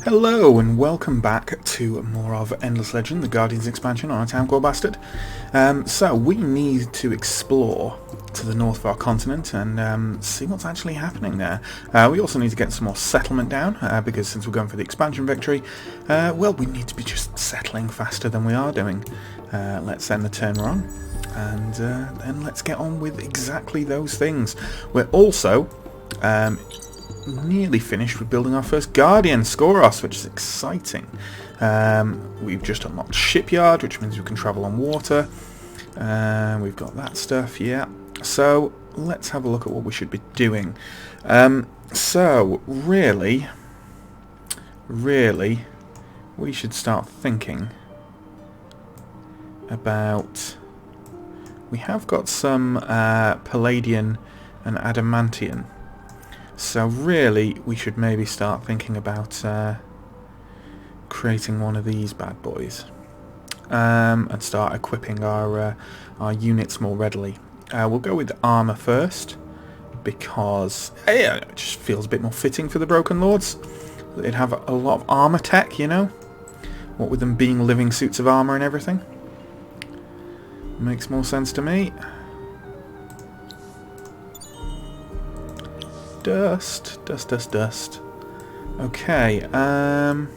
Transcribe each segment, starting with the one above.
Hello and welcome back to more of Endless Legend, the Guardians expansion on a town called Bastard. So we need to explore to the north of our continent and see what's actually happening there. We also need to get some more settlement down because since we're going for the expansion victory, well, we need to be just settling faster than we are doing. Let's end the turn we're on and then let's get on with exactly those things. We're also nearly finished with building our first Guardian, Skoros, which is exciting. We've just unlocked Shipyard, which means we can travel on water. We've got that stuff, yeah. So let's have a look at what we should be doing. So really, we should start thinking about... We have got some Palladian and Adamantian. So really, we should maybe start thinking about creating one of these bad boys and start equipping our units more readily. We'll go with armour first because it just feels a bit more fitting for the Broken Lords. They'd have a lot of armour tech, you know? What with them being living suits of armour and everything. Makes more sense to me. Dust. Okay, I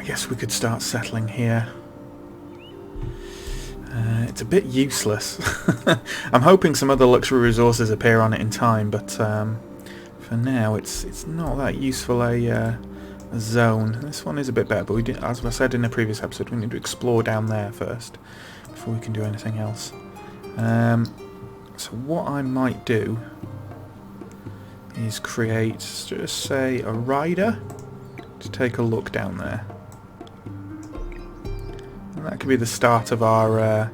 guess we could start settling here. It's a bit useless. I'm hoping some other luxury resources appear on it in time, but for now it's not that useful a zone. This one is a bit better, but we did, as I said in a previous episode, we need to explore down there first before we can do anything else. So what I might do is create, just say, a rider to take a look down there. And that could be the start of our...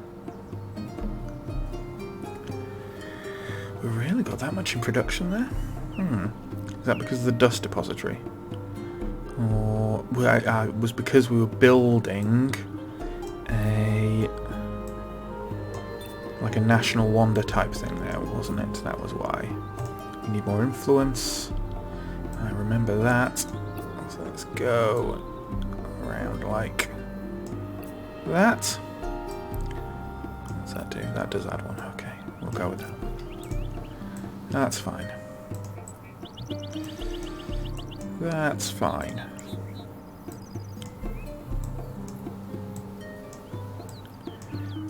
We've really got that much in production there? Is that because of the dust depository? Or it was because we were building like a national wonder type thing there, wasn't it? That was why. We need more influence. I remember that. So let's go around like that. What's that do? That does add one. Okay, we'll go with that. That's fine. That's fine.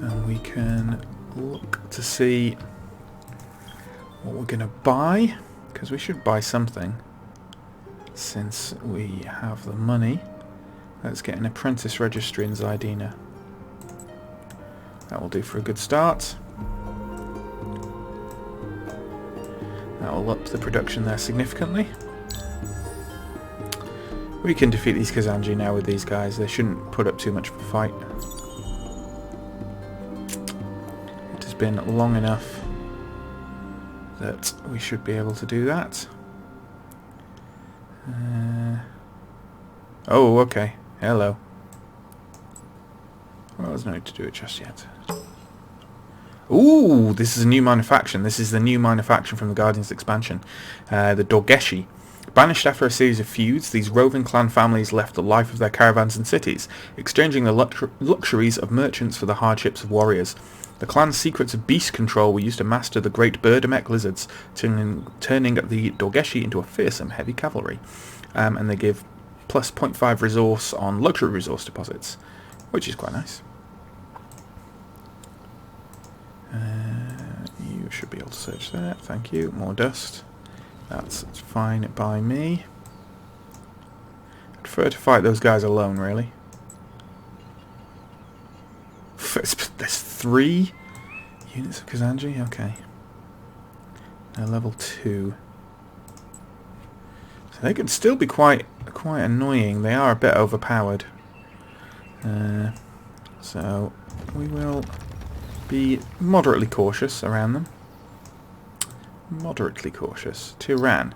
And we can look to see what we're going to buy, because we should buy something since we have the money. Let's get an apprentice registry in Zydina. That will do for a good start. That will up the production there significantly. We can defeat these Kazanji now with these guys. They shouldn't put up too much of a fight. Been long enough that we should be able to do that. Oh, okay. Hello. Well, there's no need to do it just yet. Ooh, this is a new minor faction. This is the new minor faction from the Guardians expansion. The Dorgeshi. Banished after a series of feuds, these roving clan families left the life of their caravans and cities, exchanging the luxuries of merchants for the hardships of warriors. The clan's secrets of beast control were used to master the great Berdamek lizards, turning the Dorgeshi into a fearsome heavy cavalry. And they give plus 0.5 resource on luxury resource deposits, which is quite nice. You should be able to search there. Thank you. More dust. That's fine by me. I'd prefer to fight those guys alone, really. There's 3 units of Kazanji? Okay. They're level 2. So they could still be quite annoying. They are a bit overpowered. So we will be moderately cautious around them. Moderately cautious. Tyran,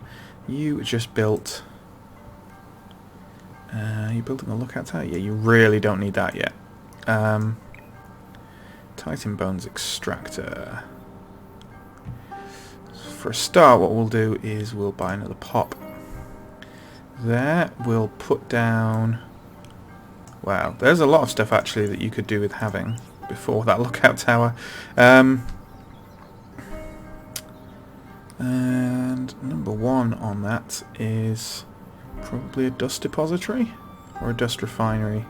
you just built... you're building a lookout tower? Yeah, you really don't need that yet. Titan Bones Extractor. For a start, what we'll do is we'll buy another pop. there. We'll put down... Wow, there's a lot of stuff actually that you could do with having before that lookout tower. And number one on that is probably a dust depository or a dust refinery.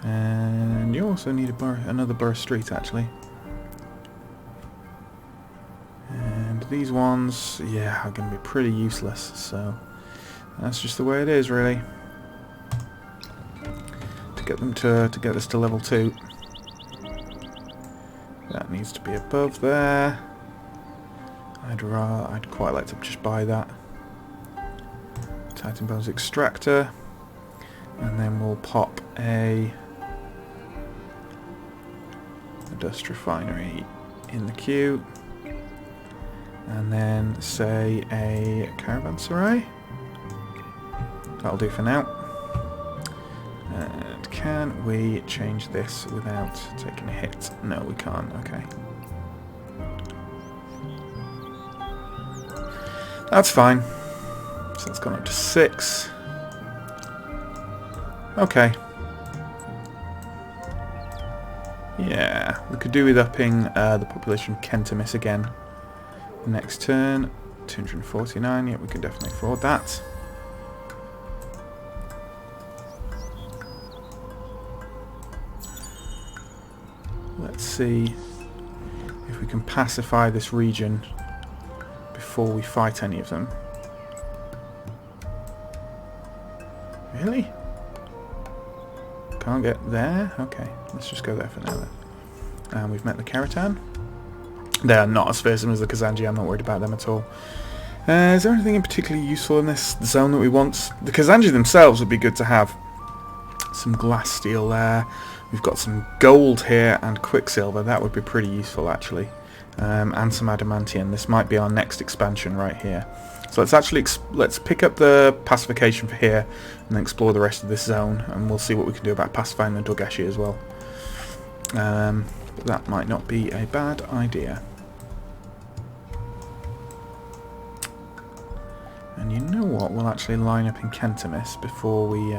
And you also need another burst street actually. And these ones, yeah, are going to be pretty useless, so that's just the way it is really. To get them to get this to level 2. That needs to be above there. I'd quite like to just buy that. Titan Bones Extractor. And then we'll pop a dust refinery in the queue. And then say a caravanserai. That'll do for now. And can we change this without taking a hit? No, we can't. Okay. That's fine. So that's gone up to 6. Okay. Yeah, we could do with upping the population of Kentamis again. Next turn, 249. Yeah, we can definitely afford that. Let's see if we can pacify this region before we fight any of them. Really? Can't get there? Okay, let's just go there for now then. And we've met the Keratan. They are not as fearsome as the Kazanji, I'm not worried about them at all. Is there anything in particularly useful in this zone that we want? The Kazanji themselves would be good to have. Some glass steel there. We've got some gold here and quicksilver. That would be pretty useful actually. And some adamantium. This might be our next expansion right here. So let's pick up the pacification for here and then explore the rest of this zone, and we'll see what we can do about pacifying the Dorgeshi as well. But that might not be a bad idea. And you know what? We'll actually line up in Kentamis before we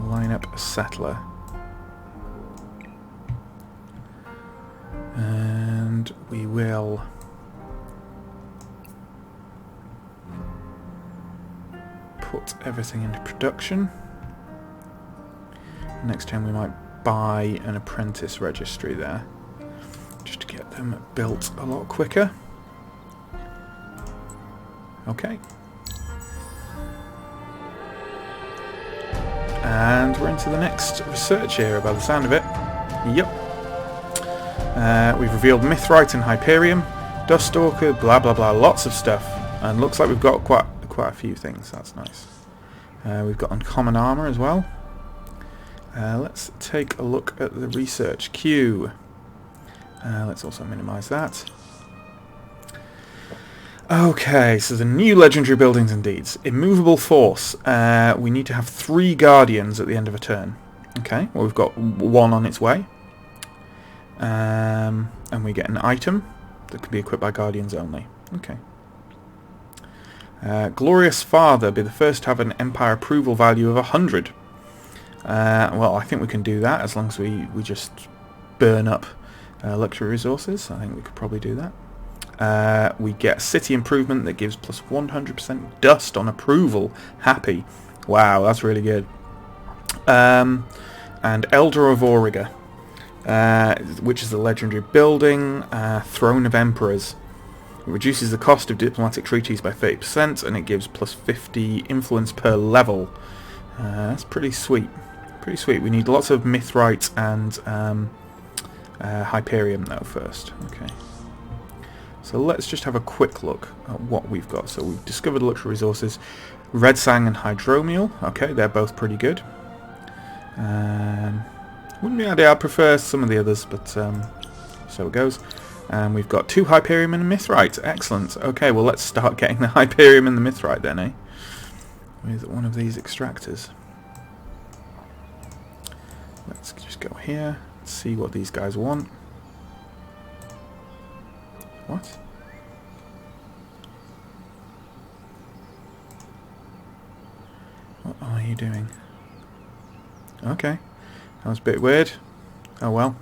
line up a settler. And we will put everything into production. Next time we might buy an apprentice registry there, just to get them built a lot quicker. Okay. And we're into the next research era by the sound of it. Yep. We've revealed Mithrite and Hyperium, Duststalker, blah blah blah, lots of stuff. And looks like we've got quite a few things, that's nice. We've got uncommon armour as well. Let's take a look at the research queue. Let's also minimise that. Okay, so the new legendary buildings and deeds. Immovable force. We need to have 3 guardians at the end of a turn. Okay, well we've got 1 on its way. And we get an item that can be equipped by guardians only. Okay. Glorious Father, be the first to have an Empire approval value of 100. Well, I think we can do that as long as we just burn up luxury resources. I think we could probably do that. We get City Improvement that gives plus 100% dust on approval. Happy. Wow, that's really good. And Elder of Auriga, which is the legendary building, Throne of Emperors. It reduces the cost of diplomatic treaties by 30% and it gives plus 50 influence per level. That's pretty sweet. Pretty sweet. We need lots of Mithrite and Hyperium though first. Okay. So let's just have a quick look at what we've got. So we've discovered luxury resources. Red Sang and Hydromial. Okay, they're both pretty good. Wouldn't be ideal. I prefer some of the others, but so it goes. And we've got 2 Hyperium and a Mithrite. Excellent. Okay, well let's start getting the Hyperium and the Mithrite then, eh? With one of these extractors. Let's just go here. See what these guys want. What? are you doing? Okay. That was a bit weird. Oh well.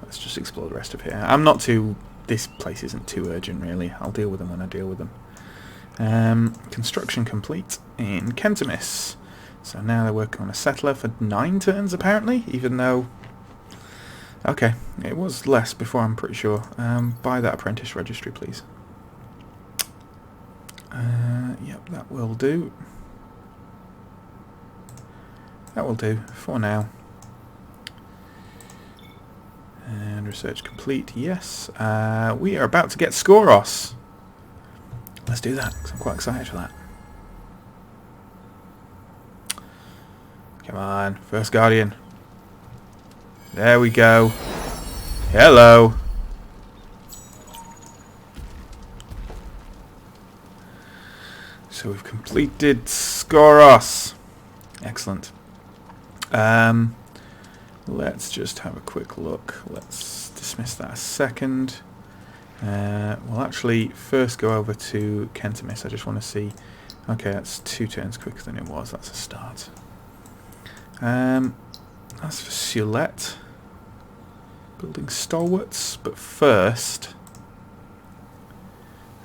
Let's just explore the rest of here. I'm not too... This place isn't too urgent, really. I'll deal with them when I deal with them. Construction complete in Kentamis. So now they're working on a settler for 9 turns, apparently, even though... Okay, it was less before, I'm pretty sure. Buy that apprentice registry, please. Yep, that will do. That will do for now. And research complete, yes. We are about to get Skoros. Let's do that, because I'm quite excited for that. Come on, first Guardian. There we go. Hello. So we've completed Skoros. Excellent. Let's just have a quick look. Let's dismiss that a second. We'll actually first go over to Kentamis. I just want to see... Okay, that's 2 turns quicker than it was. That's a start. That's for Sulette. Building stalwarts. But first...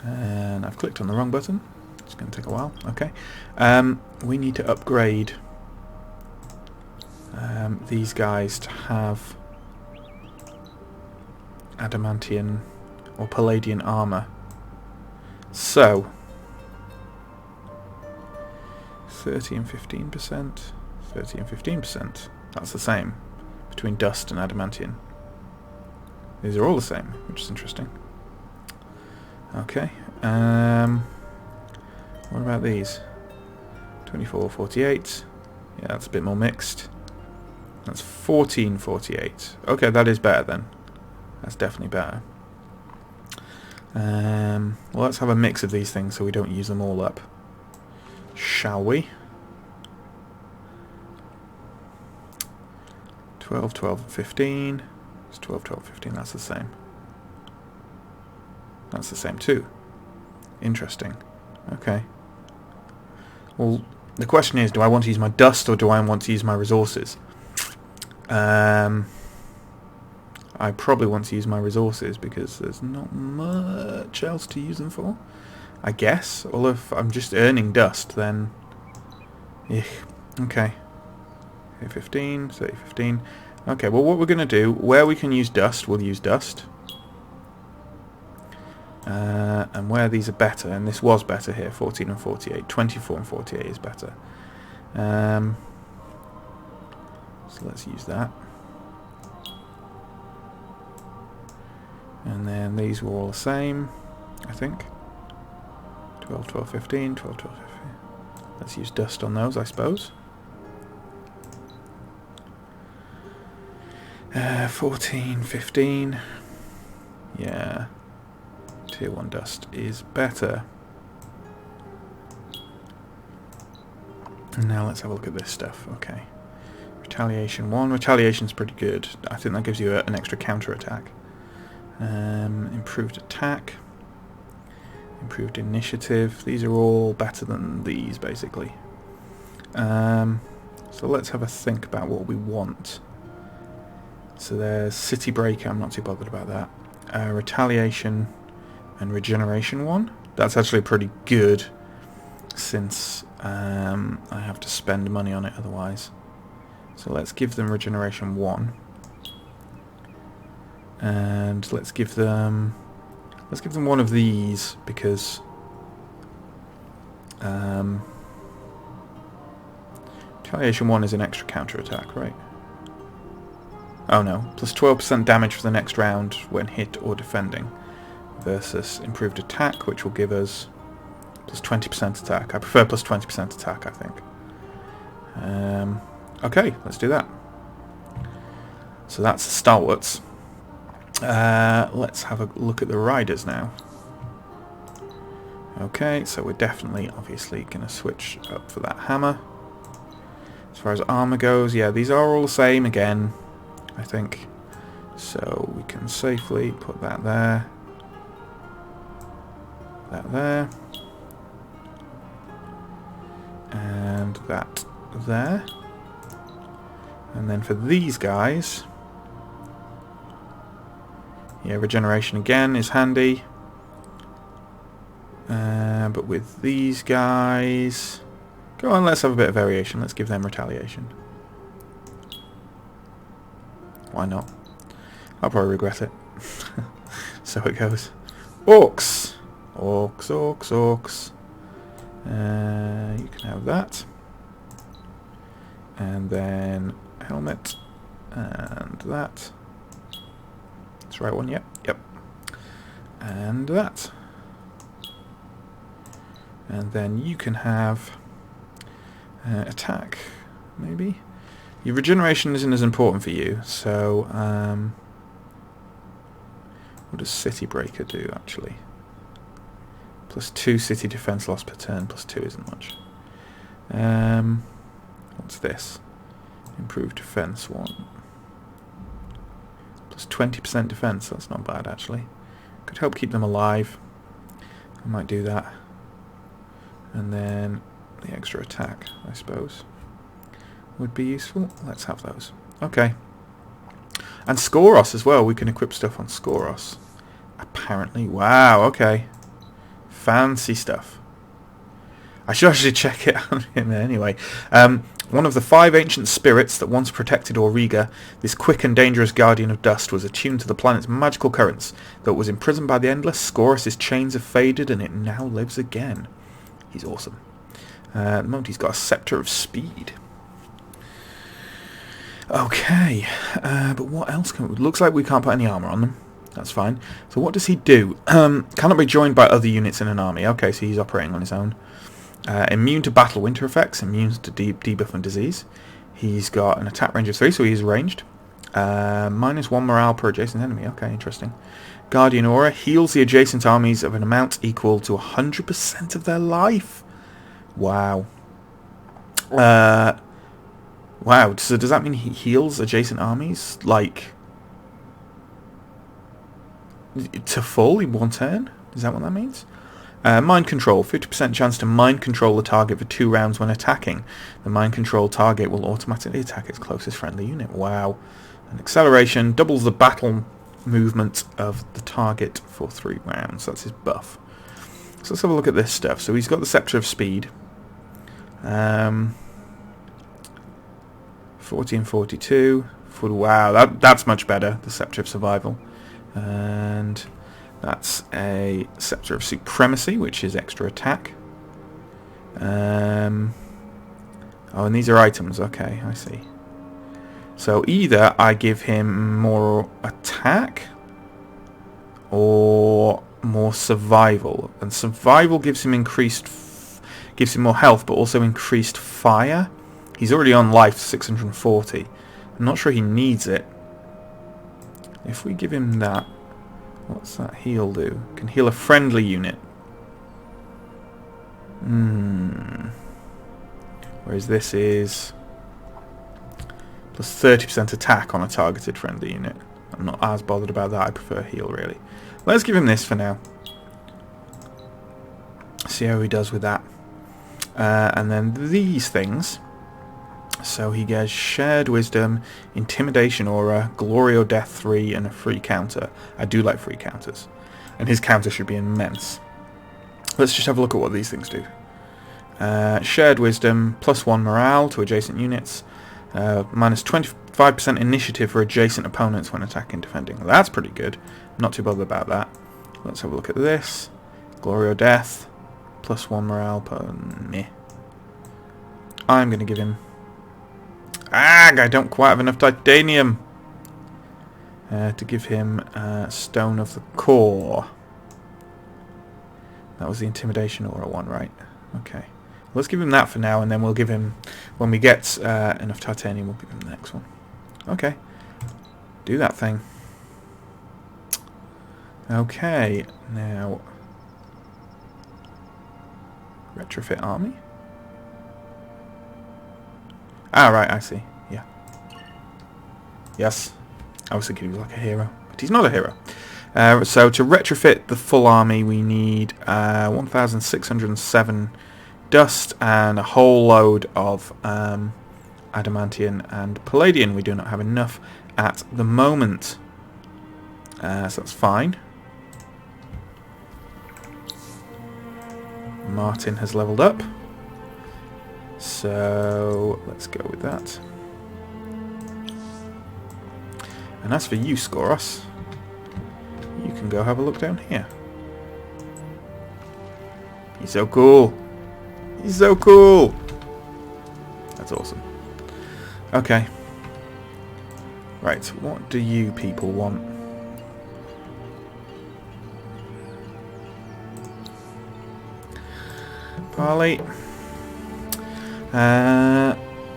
And I've clicked on the wrong button. It's going to take a while. Okay. We need to upgrade... these guys to have adamantian or palladian armor. So 30 and 15%, 30 and 15%. That's the same between dust and adamantian. These are all the same, which is interesting. Okay. What about these? 24, 48. Yeah, that's a bit more mixed. That's 1448. Okay, that is better then. That's definitely better. Well, let's have a mix of these things so we don't use them all up. Shall we? 12, 12, and 15. It's 12, 12, 15. That's the same. That's the same too. Interesting. Okay. Well, the question is, do I want to use my dust or do I want to use my resources? I probably want to use my resources because there's not much else to use them for, I guess. Or if I'm just earning dust, then... Okay. 15, 30, 15. Okay, well what we're going to do, where we can use dust, we'll use dust. And where these are better, and this was better here, 14 and 48, 24 and 48 is better. So let's use that. And then these were all the same, I think. 12, 12, 15, 12, 12, 15. Let's use dust on those, I suppose. 14, 15. Yeah. Tier 1 dust is better. And now let's have a look at this stuff. Okay. Retaliation 1. Retaliation's pretty good. I think that gives you an extra counter attack. Improved attack. Improved initiative. These are all better than these, basically. So let's have a think about what we want. So there's City Breaker. I'm not too bothered about that. Retaliation and Regeneration 1. That's actually pretty good, since I have to spend money on it otherwise. So let's give them Regeneration 1. And let's give them one of these, because Retaliation 1 is an extra counter attack, right? Oh no, plus 12% damage for the next round when hit or defending, versus improved attack, which will give us plus 20% attack. I prefer plus 20% attack, I think. Okay, let's do that. So that's the stalwarts. Let's have a look at the riders now. Okay, so we're definitely, obviously, going to switch up for that hammer. As far as armor goes, yeah, these are all the same again, I think. So we can safely put that there. That there. And that there. And then for these guys... yeah, regeneration again is handy. But with these guys... go on, let's have a bit of variation. Let's give them retaliation. Why not? I'll probably regret it. So it goes. Orcs! Orcs, orcs, orcs. You can have that. And then helmet. And that. That's the right one, yep. Yep. And that. And then you can have attack, maybe. Your regeneration isn't as important for you, so what does City Breaker do actually? +2 city defense loss per turn, +2 isn't much. What's this? Improved defense 1. +20% defense, that's not bad actually. Could help keep them alive. I might do that. And then the extra attack, I suppose, would be useful. Let's have those. Okay. And Skoros as well. We can equip stuff on Skoros. Apparently. Wow, okay. Fancy stuff. I should actually check it on him anyway. One of the 5 ancient spirits that once protected Auriga, this quick and dangerous guardian of dust was attuned to the planet's magical currents. Though it was imprisoned by the Endless, Skoros' chains have faded and it now lives again. He's awesome. At the moment he's got a Scepter of Speed. Okay, but what else can we... looks like we can't put any armour on them. That's fine. So what does he do? Cannot be joined by other units in an army. Okay, so he's operating on his own. Immune to battle winter effects, immune to debuff and disease. He's got an attack range of 3, so he's ranged. -1 morale per adjacent enemy. Okay, interesting. Guardian Aura heals the adjacent armies of an amount equal to 100% of their life. Wow. Wow, so does that mean he heals adjacent armies, like, to full in 1 turn? Is that what that means? Mind control, 50% chance to mind control the target for 2 rounds when attacking. The mind control target will automatically attack its closest friendly unit. Wow. And acceleration doubles the battle movement of the target for 3 rounds. That's his buff. So let's have a look at this stuff. So he's got the Scepter of Speed. 40 and 42. Wow, that's much better. The Scepter of Survival. And that's a Scepter of Supremacy, which is extra attack. Oh, and these are items. Okay, I see. So either I give him more attack or more survival. And survival gives him gives him more health, but also increased fire. He's already on life 640. I'm not sure he needs it. If we give him that, what's that heal do? Can heal a friendly unit. Whereas this is plus 30% attack on a targeted friendly unit. I'm not as bothered about that. I prefer heal, really. Let's give him this for now. See how he does with that. And then these things. So he gets Shared Wisdom, Intimidation Aura, Glory or Death 3, and a free counter. I do like free counters. And his counter should be immense. Let's just have a look at what these things do. Shared Wisdom, +1 morale to adjacent units. Minus 25% initiative for adjacent opponents when attacking and defending. Well, that's pretty good. Not too bothered about that. Let's have a look at this. Glory or Death, +1 morale per meh. I'm going to give him... I don't quite have enough titanium to give him Stone of the Core. That was the Intimidation Aura one, right? Okay. Let's give him that for now, and then we'll give him, when we get enough titanium, we'll give him the next one. Okay. Do that thing. Okay. Now, retrofit army. Ah, right, I see. Yeah. Yes. I was thinking he was like a hero, but he's not a hero. So to retrofit the full army, we need 1,607 dust and a whole load of adamantium and palladium. We do not have enough at the moment. So that's fine. Martin has leveled up. So let's go with that. And as for you, Skoros, you can go have a look down here. He's so cool. He's so cool. That's awesome. Okay. Right, what do you people want? Barley.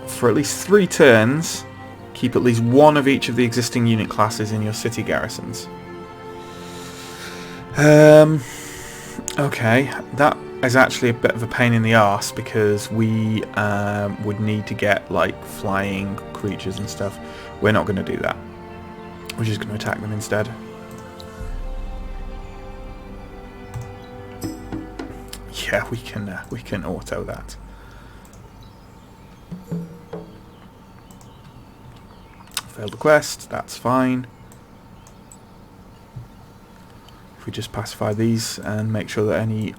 For at least 3 turns, keep at least one of each of the existing unit classes in your city garrisons. Okay, that is actually a bit of a pain in the arse because we would need to get like flying creatures and stuff. We're not going to do that. We're just going to attack them instead. Yeah, we can auto that. Failed the quest, that's fine. If we just pacify these and make sure that any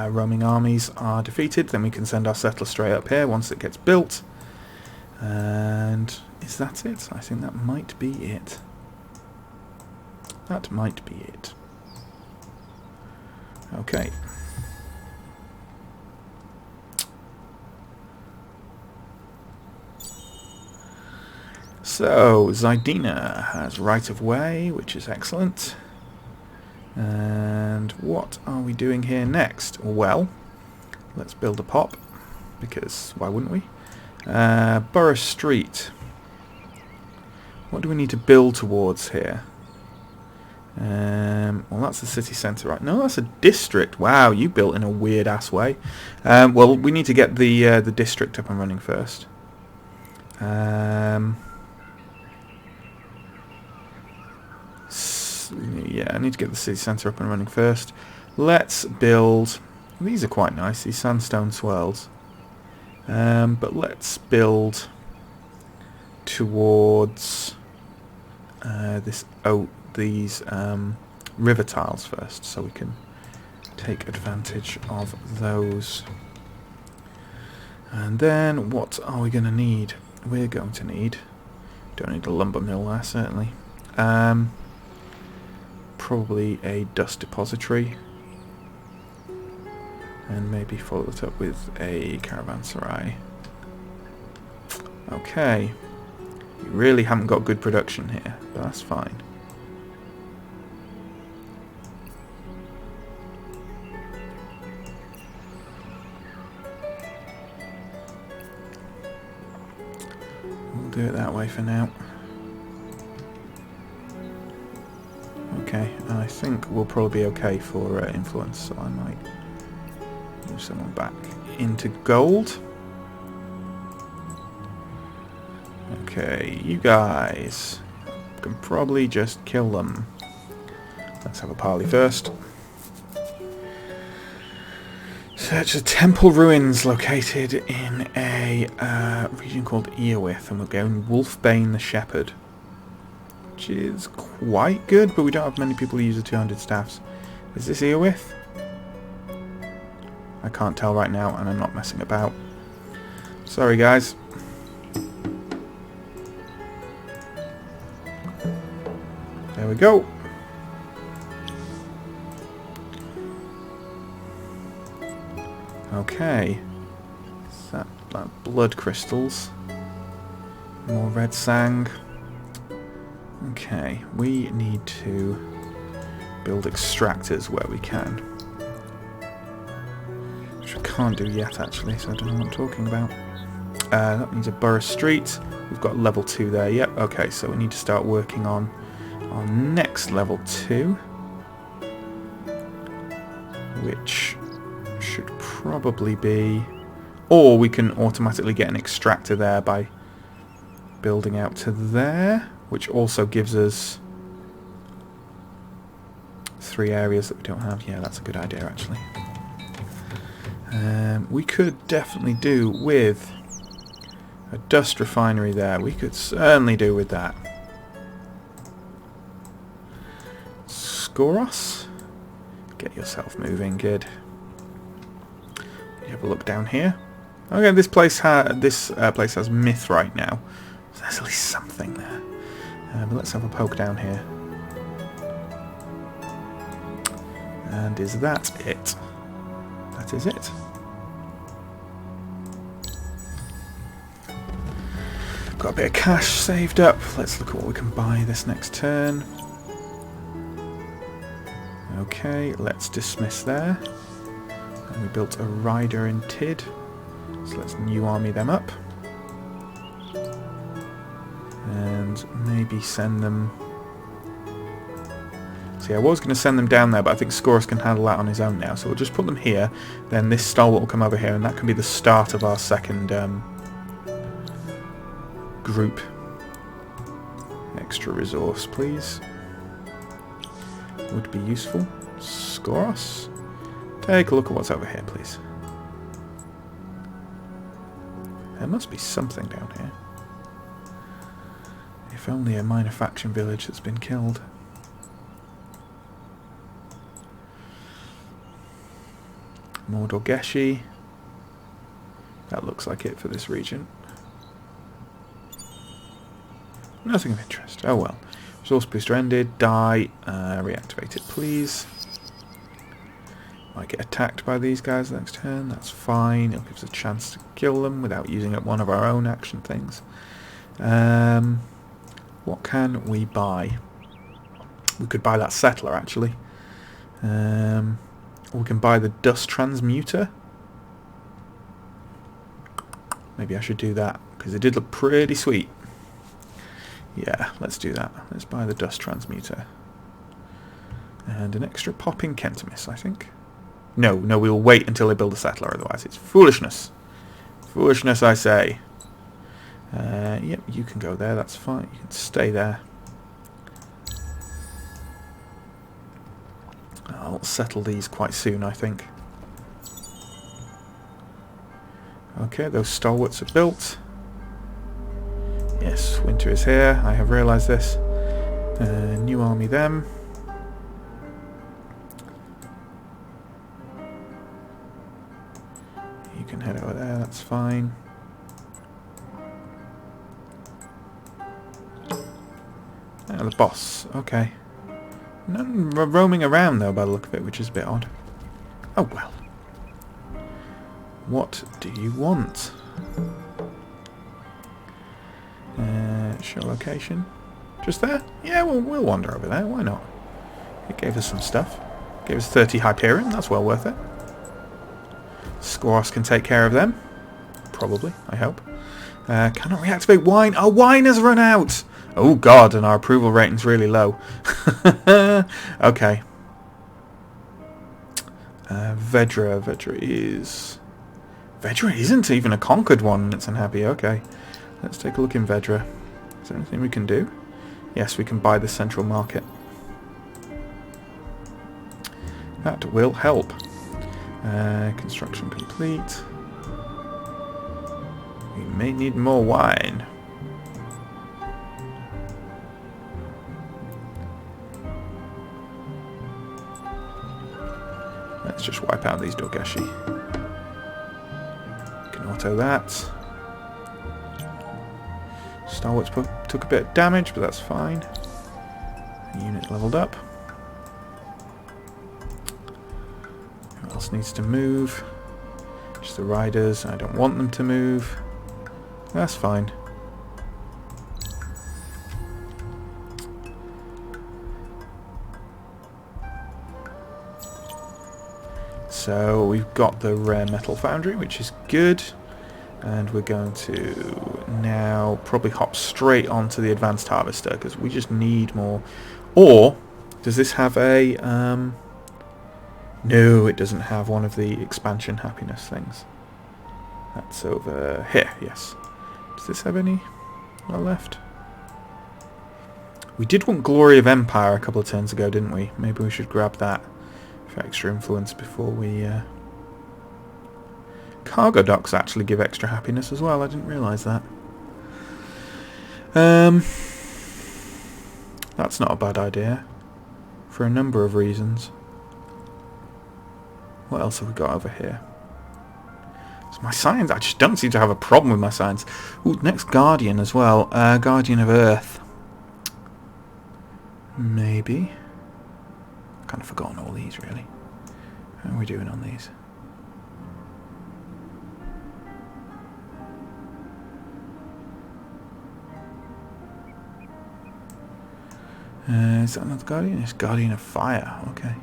roaming armies are defeated, then we can send our settler straight up here once it gets built. And is that it? I think that might be it. That might be it. Okay. So, Zydina has right of way, which is excellent. And what are we doing here next? Well, let's build a pop, because why wouldn't we? Borough Street. What do we need to build towards here? Well, that's the city centre, right? No, that's a district. Wow, you built in a weird-ass way. Well, we need to get the district up and running first. Yeah, I need to get the city centre up and running first. Let's build... These are quite nice, these sandstone swirls. But let's build towards these river tiles first, so we can take advantage of those. And then what are we going to need? We're going to need... Don't need a lumber mill there, certainly. Probably a dust depository, and maybe follow it up with a caravanserai. Okay, you really haven't got good production here, but that's fine. We'll do it that way for now. Okay, and I think we'll probably be okay for influence, so I might move someone back into gold. Okay, you guys can probably just kill them. Let's have a parley first. Search the temple ruins located in a region called Eowith, and we'll go in Wolfbane the Shepherd. Which is quite good, but we don't have many people who use the 200 staffs. Is this Eowith? I can't tell right now, and I'm not messing about. Sorry, guys. There we go. Okay. Is that blood crystals? More red sang. Okay, we need to build extractors where we can. Which I can't do yet, actually, so I don't know what I'm talking about. That means a borough street. We've got level 2 there. Yep, okay, so we need to start working on our next level 2. Which should probably be... Or we can automatically get an extractor there by building out to there. Which also gives us 3 areas that we don't have. Yeah, that's a good idea, actually. We could definitely do with a dust refinery there. We could certainly do with that. Skoros, get yourself moving, kid. You have a look down here. Okay, this place has myth right now. So there's at least something there. But let's have a poke down here. And is that it? That is it. Got a bit of cash saved up. Let's look at what we can buy this next turn. Okay, let's dismiss there. And we built a rider in Tid. So let's new army them up. And maybe send them... See, I was going to send them down there, but I think Skoros can handle that on his own now. So we'll just put them here. Then this stalwart will come over here, and that can be the start of our second group. Extra resource, please. Would be useful. Skoros, take a look at what's over here, please. There must be something down here. If only a minor faction village that's been killed. More Dorgeshi. That looks like it for this region. Nothing of interest. Oh well. Resource booster ended. Die. Reactivate it, please. Might get attacked by these guys next turn. That's fine. It'll give us a chance to kill them without using up one of our own action things. What can we buy? We could buy that settler, actually. Or we can buy the dust transmuter. Maybe I should do that, because it did look pretty sweet. Yeah, let's do that. Let's buy the dust transmuter. And an extra popping Kentimis, I think. No, we'll wait until they build a settler, otherwise it's foolishness. Foolishness, I say. Yep, you can go there, that's fine. You can stay there. I'll settle these quite soon, I think. Okay, those stalwarts are built. Yes, winter is here. I have realised this. New army them. You can head over there, that's fine. The boss, okay. None roaming around though by the look of it, which is a bit odd. Oh well. What do you want? Show location. Just there? Yeah, we'll wander over there, why not? It gave us some stuff. Gave us 30 Hyperion, that's well worth it. Skoros can take care of them. Probably, I hope. Cannot reactivate wine. Our wine has run out! Oh god, and our approval rating's really low. Okay. Vedra is... Vedra isn't even a conquered one and it's unhappy. Okay. Let's take a look in Vedra. Is there anything we can do? Yes, we can buy the central market. That will help. Construction complete. We may need more wine. Let's just wipe out these Dorgeshi. Can auto that. Stalwarts took a bit of damage, but that's fine. Unit leveled up. Who else needs to move? Just the riders. I don't want them to move. That's fine. So we've got the rare metal foundry, which is good. And we're going to now probably hop straight onto the advanced harvester because we just need more. Or does this have a... No, it doesn't have one of the expansion happiness things. That's over here, yes. Does this have any left? We did want Glory of Empire a couple of turns ago, didn't we? Maybe we should grab that for extra influence before we cargo docks actually give extra happiness as well. I didn't realise that. That's not a bad idea. For a number of reasons. What else have we got over here? So my science, I just don't seem to have a problem with my science. Ooh, next Guardian as well. Guardian of Earth. Maybe. I've kind of forgotten all these, really. How are we doing on these? Is that another Guardian? It's Guardian of Fire. Okay.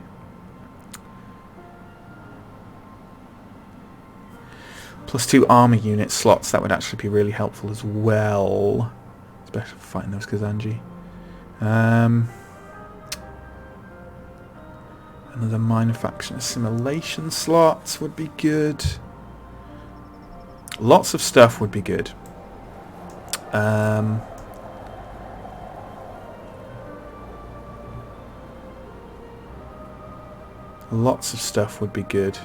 +2 armor unit slots. That would actually be really helpful as well. Especially for fighting those Kazanji. Another minor faction assimilation slots would be good. Lots of stuff would be good. Lots of stuff would be good.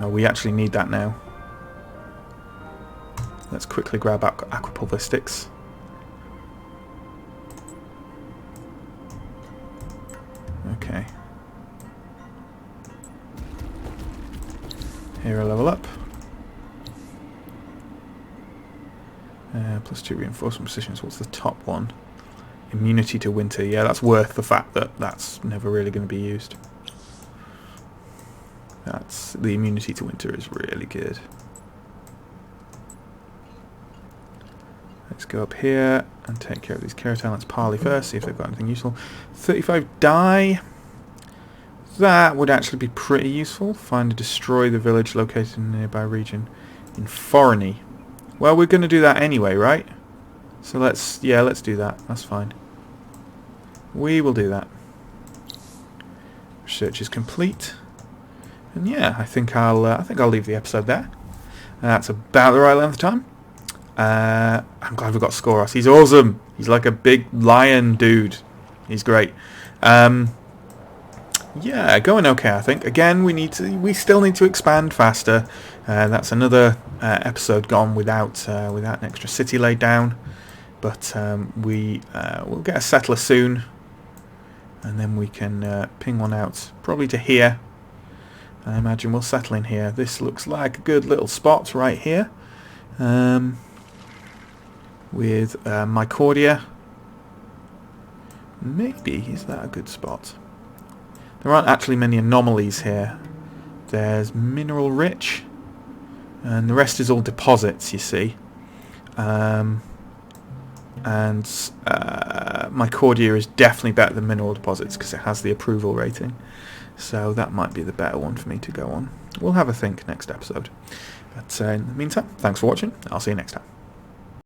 Oh, we actually need that now. Let's quickly grab aquapulveristics. Okay. Hero level up. +2 reinforcement positions. What's the top one? Immunity to winter. Yeah, that's worth the fact that that's never really going to be used. That's the immunity to winter is really good. Let's go up here and take care of these Keratin. Let's parley first, see if they've got anything useful. 35 die. That would actually be pretty useful. Find and destroy the village located in the nearby region in Forony. Well, we're going to do that anyway, right? So let's do that. That's fine. We will do that. Research is complete. And yeah, I think I'll leave the episode there. That's about the right length of time. I'm glad we got Skoros. He's awesome. He's like a big lion dude. He's great. Yeah, going okay, I think. Again, we still need to expand faster. That's another episode gone without an extra city laid down. But we'll get a settler soon, and then we can ping one out, probably to here. I imagine we'll settle in here. This looks like a good little spot right here, with Mycordia. Maybe is that a good spot? There aren't actually many anomalies here. There's mineral rich, and the rest is all deposits, you see. And Mycordia is definitely better than mineral deposits because it has the approval rating. So that might be the better one for me to go on. We'll have a think next episode. But in the meantime, thanks for watching. I'll see you next time.